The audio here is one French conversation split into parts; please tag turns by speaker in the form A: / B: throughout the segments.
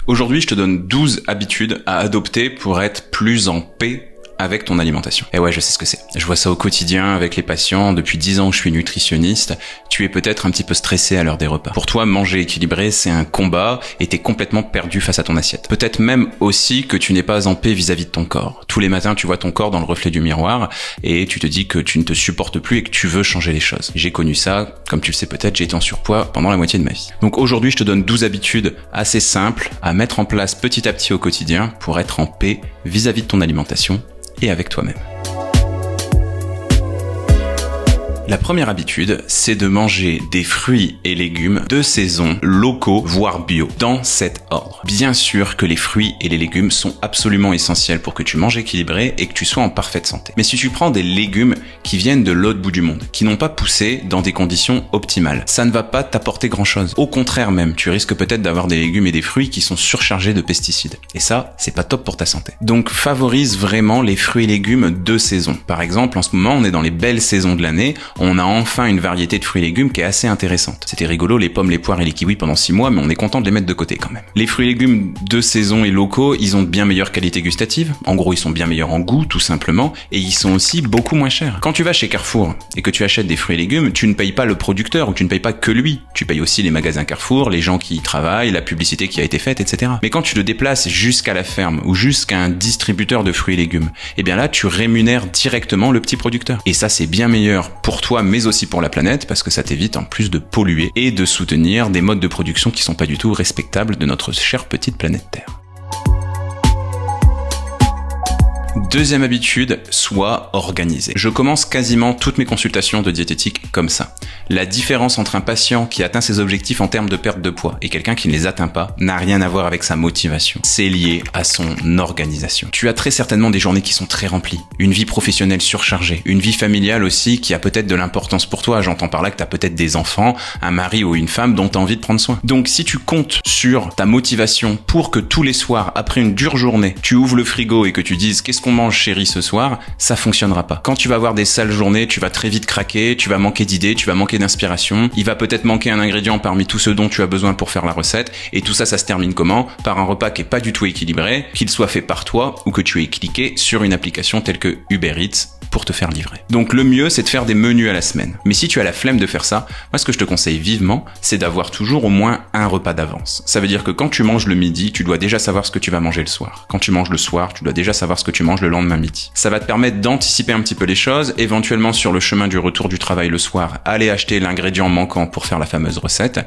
A: Aujourd'hui, je te donne 12 habitudes à adopter pour être plus en paix avec ton alimentation. Et ouais, je sais ce que c'est. Je vois ça au quotidien avec les patients. Depuis 10 ans, je suis nutritionniste. Tu es peut-être un petit peu stressé à l'heure des repas. Pour toi, manger équilibré, c'est un combat et t'es complètement perdu face à ton assiette. Peut-être même aussi que tu n'es pas en paix vis-à-vis de ton corps. Tous les matins, tu vois ton corps dans le reflet du miroir et tu te dis que tu ne te supportes plus et que tu veux changer les choses. J'ai connu ça. Comme tu le sais peut-être, j'ai été en surpoids pendant la moitié de ma vie. Donc aujourd'hui, je te donne 12 habitudes assez simples à mettre en place petit à petit au quotidien pour être en paix vis-à-vis de ton alimentation et avec toi-même. La première habitude, c'est de manger des fruits et légumes de saison, locaux, voire bio, dans cet ordre. Bien sûr que les fruits et les légumes sont absolument essentiels pour que tu manges équilibré et que tu sois en parfaite santé. Mais si tu prends des légumes qui viennent de l'autre bout du monde, qui n'ont pas poussé dans des conditions optimales, ça ne va pas t'apporter grand-chose. Au contraire même, tu risques peut-être d'avoir des légumes et des fruits qui sont surchargés de pesticides. Et ça, c'est pas top pour ta santé. Donc favorise vraiment les fruits et légumes de saison. Par exemple, en ce moment, on est dans les belles saisons de l'année, on a enfin une variété de fruits et légumes qui est assez intéressante. C'était rigolo, les pommes, les poires et les kiwis pendant 6 mois, mais on est content de les mettre de côté quand même. Les fruits et légumes de saison et locaux, ils ont de bien meilleure qualité gustative. En gros, ils sont bien meilleurs en goût, tout simplement, et ils sont aussi beaucoup moins chers. Quand tu vas chez Carrefour et que tu achètes des fruits et légumes, tu ne payes pas le producteur ou tu ne payes pas que lui. Tu payes aussi les magasins Carrefour, les gens qui y travaillent, la publicité qui a été faite, etc. Mais quand tu te déplaces jusqu'à la ferme ou jusqu'à un distributeur de fruits et légumes, eh bien là, tu rémunères directement le petit producteur. Et ça, c'est bien meilleur pour toi, mais aussi pour la planète, parce que ça t'évite en plus de polluer et de soutenir des modes de production qui sont pas du tout respectables de notre chère petite planète Terre. Deuxième habitude, sois organisé. Je commence quasiment toutes mes consultations de diététique comme ça. La différence entre un patient qui atteint ses objectifs en termes de perte de poids et quelqu'un qui ne les atteint pas n'a rien à voir avec sa motivation. C'est lié à son organisation. Tu as très certainement des journées qui sont très remplies, une vie professionnelle surchargée, une vie familiale aussi qui a peut-être de l'importance pour toi. J'entends par là que tu as peut-être des enfants, un mari ou une femme dont tu as envie de prendre soin. Donc si tu comptes sur ta motivation pour que tous les soirs, après une dure journée, tu ouvres le frigo et que tu dises qu'est-ce qu'on mange chérie ce soir, ça fonctionnera pas. Quand tu vas avoir des sales journées, tu vas très vite craquer, tu vas manquer d'idées, tu vas manquer d'inspiration, il va peut-être manquer un ingrédient parmi tous ceux dont tu as besoin pour faire la recette, et tout ça, ça se termine comment? Par un repas qui est pas du tout équilibré, qu'il soit fait par toi ou que tu aies cliqué sur une application telle que Uber Eats pour te faire livrer. Donc le mieux, c'est de faire des menus à la semaine. Mais si tu as la flemme de faire ça, moi ce que je te conseille vivement, c'est d'avoir toujours au moins un repas d'avance. Ça veut dire que quand tu manges le midi, tu dois déjà savoir ce que tu vas manger le soir. Quand tu manges le soir, tu dois déjà savoir ce que tu manges le lendemain midi. Ça va te permettre d'anticiper un petit peu les choses, éventuellement sur le chemin du retour du travail le soir, aller acheter l'ingrédient manquant pour faire la fameuse recette,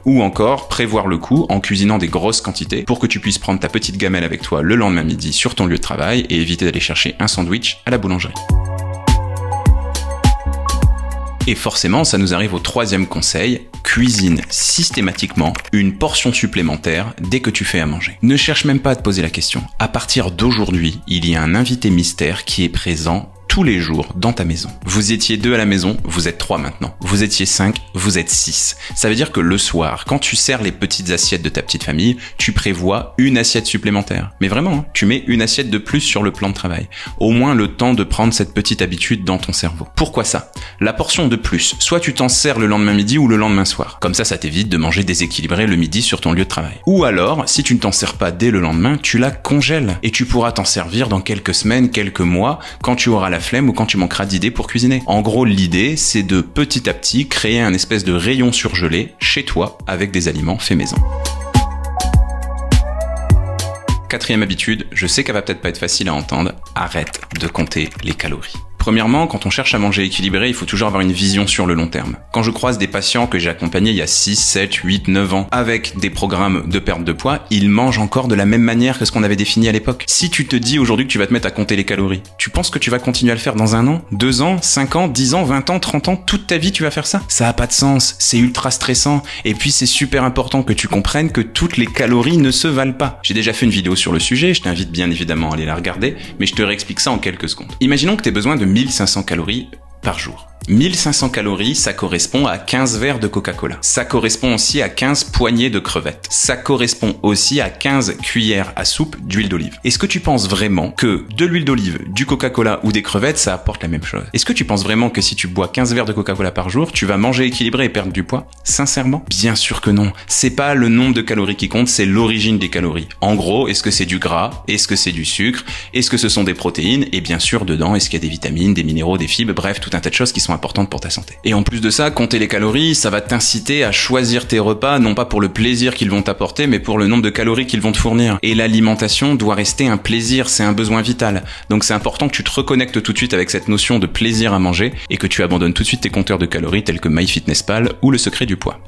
A: ou encore prévoir le coup en cuisinant des grosses quantités pour que tu puisses prendre ta petite gamelle avec toi le lendemain midi sur ton lieu de travail et éviter d'aller chercher un sandwich à la boulangerie. Et forcément, ça nous arrive au troisième conseil, cuisine systématiquement une portion supplémentaire dès que tu fais à manger. Ne cherche même pas à te poser la question. À partir d'aujourd'hui, il y a un invité mystère qui est présent tous les jours dans ta maison. Vous étiez 2 à la maison, vous êtes 3 maintenant. Vous étiez 5, vous êtes 6. Ça veut dire que le soir, quand tu sers les petites assiettes de ta petite famille, tu prévois une assiette supplémentaire. Mais vraiment, tu mets une assiette de plus sur le plan de travail. Au moins le temps de prendre cette petite habitude dans ton cerveau. Pourquoi ça? La portion de plus, soit tu t'en sers le lendemain midi ou le lendemain soir. Comme ça t'évite de manger déséquilibré le midi sur ton lieu de travail. Ou alors, si tu ne t'en sers pas dès le lendemain, tu la congèles. Et tu pourras t'en servir dans quelques semaines, quelques mois, quand tu auras la flemme ou quand tu manqueras d'idées pour cuisiner. En gros, l'idée, c'est de petit à petit créer un espèce de rayon surgelé chez toi avec des aliments faits maison. Quatrième habitude, je sais qu'elle va peut-être pas être facile à entendre, arrête de compter les calories. Premièrement, quand on cherche à manger équilibré, il faut toujours avoir une vision sur le long terme. Quand je croise des patients que j'ai accompagnés il y a 6, 7, 8, 9 ans avec des programmes de perte de poids, ils mangent encore de la même manière que ce qu'on avait défini à l'époque. Si tu te dis aujourd'hui que tu vas te mettre à compter les calories, tu penses que tu vas continuer à le faire dans 1 an, 2 ans, 5 ans, 10 ans, 20 ans, 30 ans, toute ta vie tu vas faire ça? Ça a pas de sens, c'est ultra stressant. Et puis c'est super important que tu comprennes que toutes les calories ne se valent pas. J'ai déjà fait une vidéo sur le sujet, je t'invite bien évidemment à aller la regarder, mais je te réexplique ça en quelques secondes. Imaginons que tu aies besoin de 1500 calories par jour. 1500 calories, ça correspond à 15 verres de Coca-Cola. Ça correspond aussi à 15 poignées de crevettes. Ça correspond aussi à 15 cuillères à soupe d'huile d'olive. Est-ce que tu penses vraiment que de l'huile d'olive, du Coca-Cola ou des crevettes, ça apporte la même chose? Est-ce que tu penses vraiment que si tu bois 15 verres de Coca-Cola par jour, tu vas manger équilibré et perdre du poids? Sincèrement? Bien sûr que non. C'est pas le nombre de calories qui compte, c'est l'origine des calories. En gros, est-ce que c'est du gras? Est-ce que c'est du sucre? Est-ce que ce sont des protéines? Et bien sûr, dedans, est-ce qu'il y a des vitamines, des minéraux, des fibres, bref, tout un tas de choses qui sont importante pour ta santé. Et en plus de ça, compter les calories, ça va t'inciter à choisir tes repas, non pas pour le plaisir qu'ils vont t'apporter, mais pour le nombre de calories qu'ils vont te fournir. Et l'alimentation doit rester un plaisir, c'est un besoin vital. Donc c'est important que tu te reconnectes tout de suite avec cette notion de plaisir à manger et que tu abandonnes tout de suite tes compteurs de calories tels que MyFitnessPal ou le secret du poids.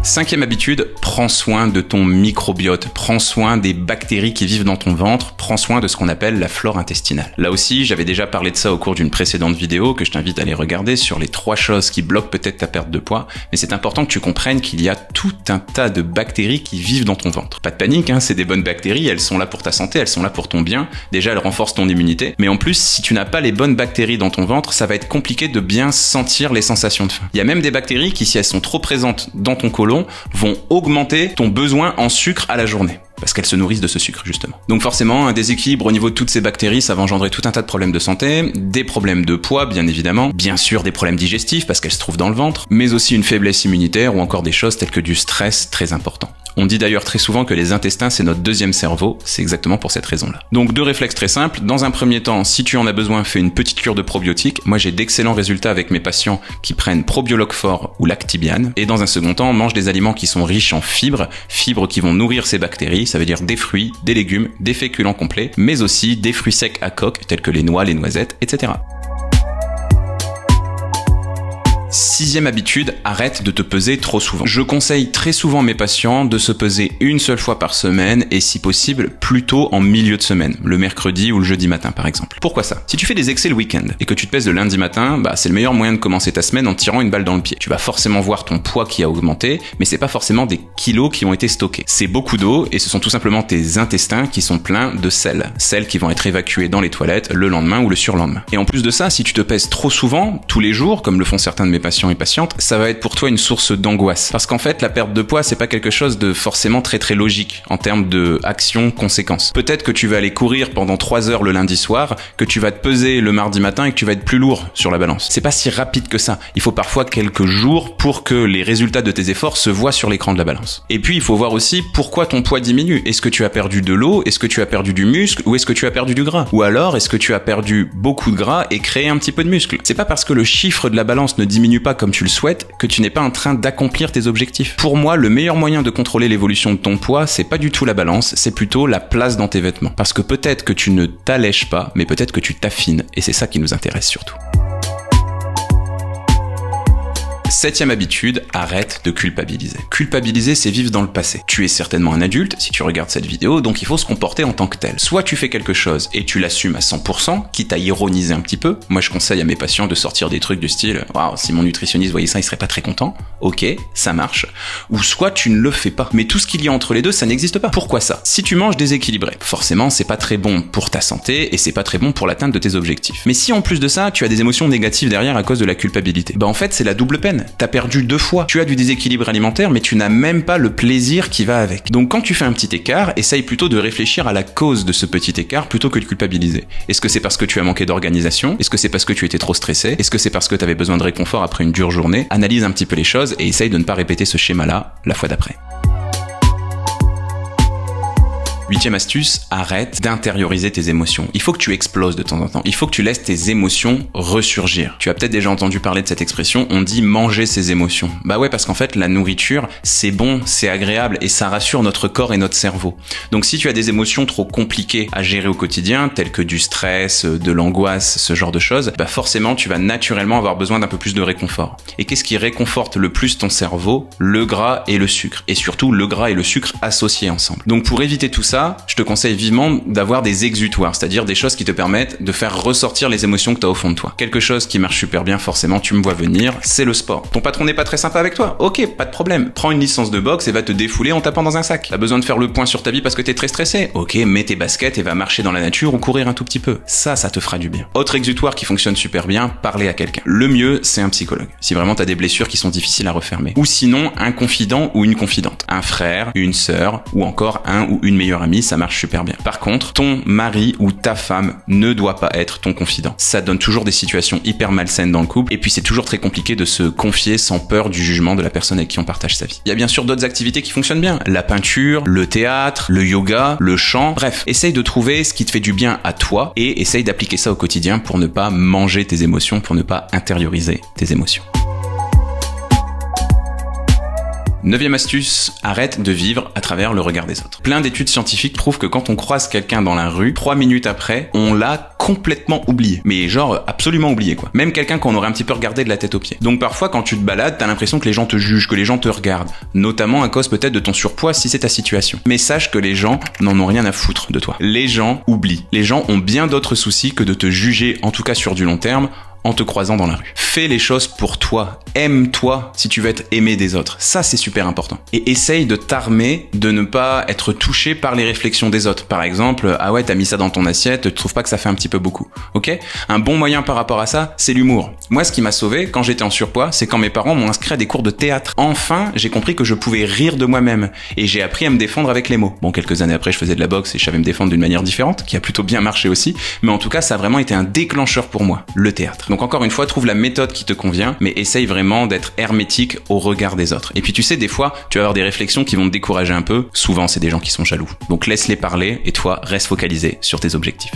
A: 5e habitude, prends soin de ton microbiote, prends soin des bactéries qui vivent dans ton ventre, prends soin de ce qu'on appelle la flore intestinale. Là aussi, j'avais déjà parlé de ça au cours d'une précédente vidéo que je t'invite à aller regarder sur les 3 choses qui bloquent peut-être ta perte de poids, mais c'est important que tu comprennes qu'il y a tout un tas de bactéries qui vivent dans ton ventre. Pas de panique, c'est des bonnes bactéries, elles sont là pour ta santé, elles sont là pour ton bien. Déjà, elles renforcent ton immunité, mais en plus, si tu n'as pas les bonnes bactéries dans ton ventre, ça va être compliqué de bien sentir les sensations de faim. Il y a même des bactéries qui, si elles sont trop présentes dans ton côlon, vont augmenter ton besoin en sucre à la journée. Parce qu'elles se nourrissent de ce sucre, justement. Donc forcément, un déséquilibre au niveau de toutes ces bactéries, ça va engendrer tout un tas de problèmes de santé, des problèmes de poids, bien évidemment, bien sûr des problèmes digestifs parce qu'elles se trouvent dans le ventre, mais aussi une faiblesse immunitaire ou encore des choses telles que du stress très important. On dit d'ailleurs très souvent que les intestins, c'est notre deuxième cerveau, c'est exactement pour cette raison-là. Donc 2 réflexes très simples. Dans un premier temps, si tu en as besoin, fais une petite cure de probiotiques. Moi, j'ai d'excellents résultats avec mes patients qui prennent Probiologue Fort ou Lactibiane. Et dans un second temps, mange des aliments qui sont riches en fibres qui vont nourrir ces bactéries, ça veut dire des fruits, des légumes, des féculents complets, mais aussi des fruits secs à coque, tels que les noix, les noisettes, etc. 6e habitude, arrête de te peser trop souvent. Je conseille très souvent à mes patients de se peser une seule fois par semaine et si possible plutôt en milieu de semaine, le mercredi ou le jeudi matin par exemple. Pourquoi ça? Si tu fais des excès le week-end et que tu te pèses le lundi matin, c'est le meilleur moyen de commencer ta semaine en tirant une balle dans le pied. Tu vas forcément voir ton poids qui a augmenté, mais c'est pas forcément des kilos qui ont été stockés. C'est beaucoup d'eau et ce sont tout simplement tes intestins qui sont pleins de sel. Sels qui vont être évacués dans les toilettes le lendemain ou le surlendemain. Et en plus de ça, si tu te pèses trop souvent, tous les jours, comme le font certains de mes patients et patientes, ça va être pour toi une source d'angoisse. Parce qu'en fait, la perte de poids, c'est pas quelque chose de forcément très logique en termes de action-conséquence. Peut-être que tu vas aller courir pendant 3 heures le lundi soir, que tu vas te peser le mardi matin et que tu vas être plus lourd sur la balance. C'est pas si rapide que ça. Il faut parfois quelques jours pour que les résultats de tes efforts se voient sur l'écran de la balance. Et puis, il faut voir aussi pourquoi ton poids diminue. Est-ce que tu as perdu de l'eau? Est-ce que tu as perdu du muscle? Ou est-ce que tu as perdu du gras? Ou alors, est-ce que tu as perdu beaucoup de gras et créé un petit peu de muscle? C'est pas parce que le chiffre de la balance ne diminue pas comme tu le souhaites que tu n'es pas en train d'accomplir tes objectifs. Pour moi, le meilleur moyen de contrôler l'évolution de ton poids, c'est pas du tout la balance, c'est plutôt la place dans tes vêtements. Parce que peut-être que tu ne t'allèges pas, mais peut-être que tu t'affines, et c'est ça qui nous intéresse surtout. 7e habitude, arrête de culpabiliser. Culpabiliser, c'est vivre dans le passé. Tu es certainement un adulte si tu regardes cette vidéo, donc il faut se comporter en tant que tel. Soit tu fais quelque chose et tu l'assumes à 100%, quitte à ironiser un petit peu. Moi, je conseille à mes patients de sortir des trucs du style « Waouh, si mon nutritionniste voyait ça, il serait pas très content. » Ok, ça marche. Ou soit tu ne le fais pas. Mais tout ce qu'il y a entre les deux, ça n'existe pas. Pourquoi ça? Si tu manges déséquilibré, forcément, c'est pas très bon pour ta santé et c'est pas très bon pour l'atteinte de tes objectifs. Mais si en plus de ça, tu as des émotions négatives derrière à cause de la culpabilité, en fait, c'est la double peine. T'as perdu 2 fois. Tu as du déséquilibre alimentaire, mais tu n'as même pas le plaisir qui va avec. Donc quand tu fais un petit écart, essaye plutôt de réfléchir à la cause de ce petit écart plutôt que de culpabiliser. Est-ce que c'est parce que tu as manqué d'organisation? Est-ce que c'est parce que tu étais trop stressé? Est-ce que c'est parce que tu avais besoin de réconfort après une dure journée? Analyse un petit peu les choses et essaye de ne pas répéter ce schéma-là la fois d'après. 8e astuce, arrête d'intérioriser tes émotions. Il faut que tu exploses de temps en temps. Il faut que tu laisses tes émotions ressurgir. Tu as peut-être déjà entendu parler de cette expression, on dit manger ses émotions. Bah ouais, parce qu'en fait, la nourriture, c'est bon, c'est agréable et ça rassure notre corps et notre cerveau. Donc si tu as des émotions trop compliquées à gérer au quotidien, telles que du stress, de l'angoisse, ce genre de choses, forcément, tu vas naturellement avoir besoin d'un peu plus de réconfort. Et qu'est-ce qui réconforte le plus ton cerveau? Le gras et le sucre. Et surtout, le gras et le sucre associés ensemble. Donc pour éviter tout ça, ça, je te conseille vivement d'avoir des exutoires, c'est-à-dire des choses qui te permettent de faire ressortir les émotions que tu as au fond de toi. Quelque chose qui marche super bien, forcément, tu me vois venir, c'est le sport. Ton patron n'est pas très sympa avec toi? Ok, pas de problème. Prends une licence de boxe et va te défouler en tapant dans un sac. T'as besoin de faire le point sur ta vie parce que t'es très stressé? Ok, mets tes baskets et va marcher dans la nature ou courir un tout petit peu. Ça te fera du bien. Autre exutoire qui fonctionne super bien, parler à quelqu'un. Le mieux, c'est un psychologue. Si vraiment t'as des blessures qui sont difficiles à refermer. Ou sinon, un confident ou une confidente. Un frère, une sœur, ou encore un ou une meilleure amie, ça marche super bien. Par contre, ton mari ou ta femme ne doit pas être ton confident. Ça donne toujours des situations hyper malsaines dans le couple, et puis c'est toujours très compliqué de se confier sans peur du jugement de la personne avec qui on partage sa vie. Il y a bien sûr d'autres activités qui fonctionnent bien. La peinture, le théâtre, le yoga, le chant, bref. Essaye de trouver ce qui te fait du bien à toi et essaye d'appliquer ça au quotidien pour ne pas manger tes émotions, pour ne pas intérioriser tes émotions. 9e astuce, arrête de vivre à travers le regard des autres. Plein d'études scientifiques prouvent que quand on croise quelqu'un dans la rue, 3 minutes après, on l'a complètement oublié. Mais genre absolument oublié quoi. Même quelqu'un qu'on aurait un petit peu regardé de la tête aux pieds. Donc parfois quand tu te balades, t'as l'impression que les gens te jugent, que les gens te regardent. Notamment à cause peut-être de ton surpoids si c'est ta situation. Mais sache que les gens n'en ont rien à foutre de toi. Les gens oublient. Les gens ont bien d'autres soucis que de te juger, en tout cas sur du long terme, en te croisant dans la rue. Fais les choses pour toi. Aime-toi si tu veux être aimé des autres. Ça, c'est super important. Et essaye de t'armer de ne pas être touché par les réflexions des autres. Par exemple, ah ouais, t'as mis ça dans ton assiette, tu trouves pas que ça fait un petit peu beaucoup. Ok? Un bon moyen par rapport à ça, c'est l'humour. Moi, ce qui m'a sauvé quand j'étais en surpoids, c'est quand mes parents m'ont inscrit à des cours de théâtre. Enfin, j'ai compris que je pouvais rire de moi-même. Et j'ai appris à me défendre avec les mots. Bon, quelques années après, je faisais de la boxe et je savais me défendre d'une manière différente, qui a plutôt bien marché aussi. Mais en tout cas, ça a vraiment été un déclencheur pour moi, le théâtre. Donc encore une fois, trouve la méthode qui te convient, mais essaye vraiment d'être hermétique au regard des autres. Et puis tu sais, des fois, tu vas avoir des réflexions qui vont te décourager un peu. Souvent, c'est des gens qui sont jaloux. Donc laisse-les parler et toi, reste focalisé sur tes objectifs.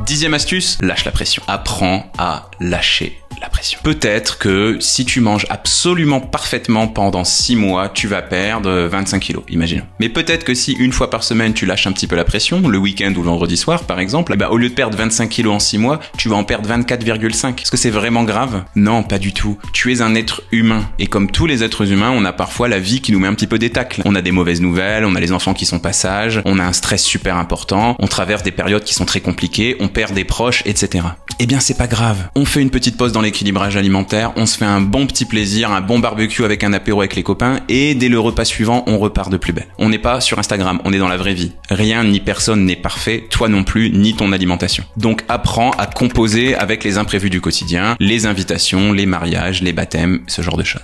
A: 10e astuce, lâche la pression. Apprends à lâcher la pression. Peut-être que si tu manges absolument parfaitement pendant 6 mois, tu vas perdre 25 kilos, imaginons. Mais peut-être que si une fois par semaine, tu lâches un petit peu la pression, le week-end ou le vendredi soir par exemple, eh ben, au lieu de perdre 25 kilos en 6 mois, tu vas en perdre 24,5. Est-ce que c'est vraiment grave? Non, pas du tout. Tu es un être humain. Et comme tous les êtres humains, on a parfois la vie qui nous met un petit peu des tacles. On a des mauvaises nouvelles, on a les enfants qui sont pas sages, on a un stress super important, on traverse des périodes qui sont très compliquées, on perd des proches, etc. Eh bien, c'est pas grave. On fait une petite pause dans l'équilibrage alimentaire, on se fait un bon petit plaisir, un bon barbecue avec un apéro avec les copains et dès le repas suivant, on repart de plus belle. On n'est pas sur Instagram, on est dans la vraie vie. Rien ni personne n'est parfait, toi non plus, ni ton alimentation. Donc apprends à composer avec les imprévus du quotidien, les invitations, les mariages, les baptêmes, ce genre de choses.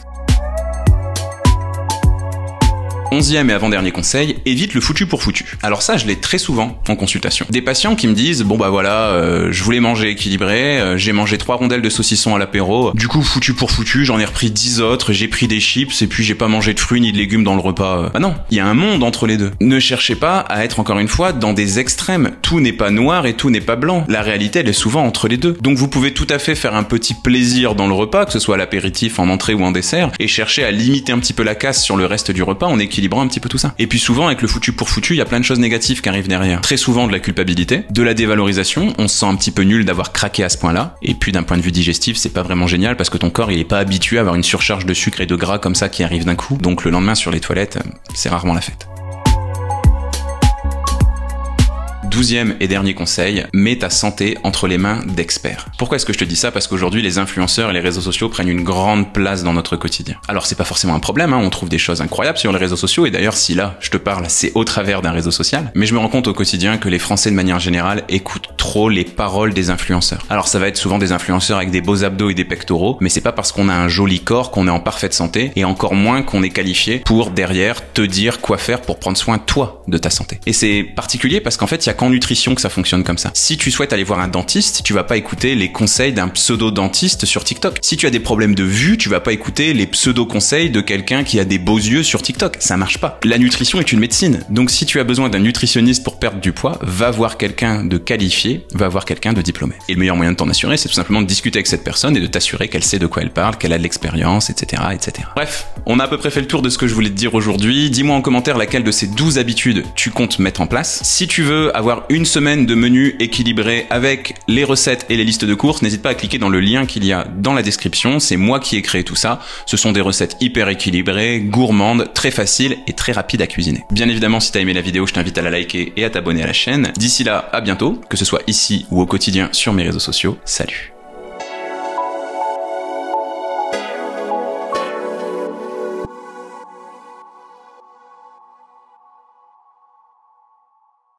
A: 11e et avant-dernier conseil, évite le foutu pour foutu. Alors ça, je l'ai très souvent en consultation. Des patients qui me disent, bon bah voilà, je voulais manger équilibré, j'ai mangé 3 rondelles de saucisson à l'apéro, du coup foutu pour foutu, j'en ai repris 10 autres, j'ai pris des chips et puis j'ai pas mangé de fruits ni de légumes dans le repas. Bah non, il y a un monde entre les deux. Ne cherchez pas à être encore une fois dans des extrêmes. Tout n'est pas noir et tout n'est pas blanc. La réalité, elle est souvent entre les deux. Donc vous pouvez tout à fait faire un petit plaisir dans le repas, que ce soit à l'apéritif, en entrée ou en dessert, et chercher à limiter un petit peu la casse sur le reste du repas en équilibrant un petit peu tout ça. Et puis souvent avec le foutu pour foutu, il y a plein de choses négatives qui arrivent derrière. Très souvent de la culpabilité, de la dévalorisation, on se sent un petit peu nul d'avoir craqué à ce point-là. Et puis d'un point de vue digestif, c'est pas vraiment génial parce que ton corps il est pas habitué à avoir une surcharge de sucre et de gras comme ça qui arrive d'un coup. Donc le lendemain sur les toilettes, c'est rarement la fête. 12e et dernier conseil, mets ta santé entre les mains d'experts. Pourquoi est-ce que je te dis ça? Parce qu'aujourd'hui, les influenceurs et les réseaux sociaux prennent une grande place dans notre quotidien. Alors, c'est pas forcément un problème, hein, on trouve des choses incroyables sur les réseaux sociaux, et d'ailleurs, si là, je te parle, c'est au travers d'un réseau social. Mais je me rends compte au quotidien que les Français, de manière générale, écoutent trop les paroles des influenceurs. Alors, ça va être souvent des influenceurs avec des beaux abdos et des pectoraux, mais c'est pas parce qu'on a un joli corps qu'on est en parfaite santé, et encore moins qu'on est qualifié pour, derrière, te dire quoi faire pour prendre soin, toi, de ta santé. Et c'est particulier parce qu'en fait, il y a qu'en nutrition que ça fonctionne comme ça. Si tu souhaites aller voir un dentiste, tu vas pas écouter les conseils d'un pseudo-dentiste sur TikTok. Si tu as des problèmes de vue, tu vas pas écouter les pseudo-conseils de quelqu'un qui a des beaux yeux sur TikTok. Ça marche pas. La nutrition est une médecine. Donc si tu as besoin d'un nutritionniste pour perdre du poids, va voir quelqu'un de qualifié, va voir quelqu'un de diplômé. Et le meilleur moyen de t'en assurer, c'est tout simplement de discuter avec cette personne et de t'assurer qu'elle sait de quoi elle parle, qu'elle a de l'expérience, etc., etc. Bref, on a à peu près fait le tour de ce que je voulais te dire aujourd'hui. Dis-moi en commentaire laquelle de ces 12 habitudes tu comptes mettre en place. Si tu veux avoir avoir une semaine de menu équilibré avec les recettes et les listes de courses, n'hésite pas à cliquer dans le lien qu'il y a dans la description. C'est moi qui ai créé tout ça. Ce sont des recettes hyper équilibrées, gourmandes, très faciles et très rapides à cuisiner. Bien évidemment, si t'as aimé la vidéo, je t'invite à la liker et à t'abonner à la chaîne. D'ici là, à bientôt, que ce soit ici ou au quotidien sur mes réseaux sociaux. Salut!